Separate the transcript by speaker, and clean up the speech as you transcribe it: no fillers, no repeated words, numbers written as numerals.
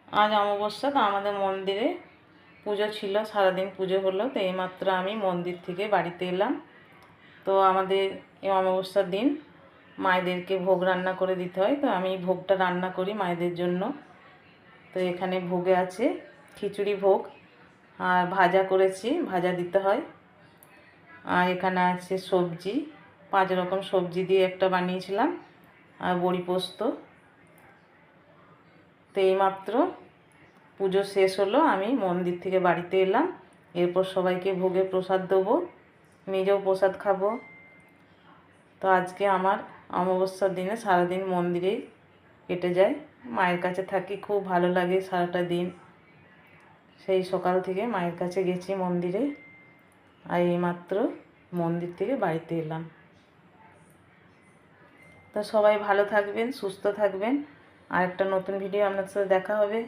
Speaker 1: আজ অমাবস্যা, তো আমাদের মন্দিরে পুজো ছিল, সারাদিন পুজো হলো। তো এইমাত্র আমি মন্দির থেকে বাড়িতে এলাম। তো আমাদের এই অমাবস্যার দিন মায়েদেরকে ভোগ রান্না করে দিতে হয়, তো আমি ভোগটা রান্না করি মায়েদের জন্য। তো এখানে ভোগে আছে খিচুড়ি ভোগ, আর ভাজা করেছি, ভাজা দিতে হয়। আর এখানে আছে সবজি, 5 রকম সবজি দিয়ে একটা বানিয়েছিলাম, আর বড়ি পোস্ত। তো এইমাত্র পুজো শেষ হলো, আমি মন্দির থেকে বাড়িতে এলাম। এরপর সবাইকে ভোগে প্রসাদ দেবো, নিজেও প্রসাদ খাবো। তো আজকে আমার অমাবস্যার দিনে সারাদিন মন্দিরেই কেটে যায়, মায়ের কাছে থাকি, খুব ভালো লাগে সারাটা দিন। সেই সকাল থেকে মায়ের কাছে গেছি মন্দিরে, আর এইমাত্র মন্দির থেকে বাড়িতে এলাম। তো সবাই ভালো থাকবেন, সুস্থ থাকবেন। আর একটা নতুন ভিডিও আপনার সাথে দেখা হবে।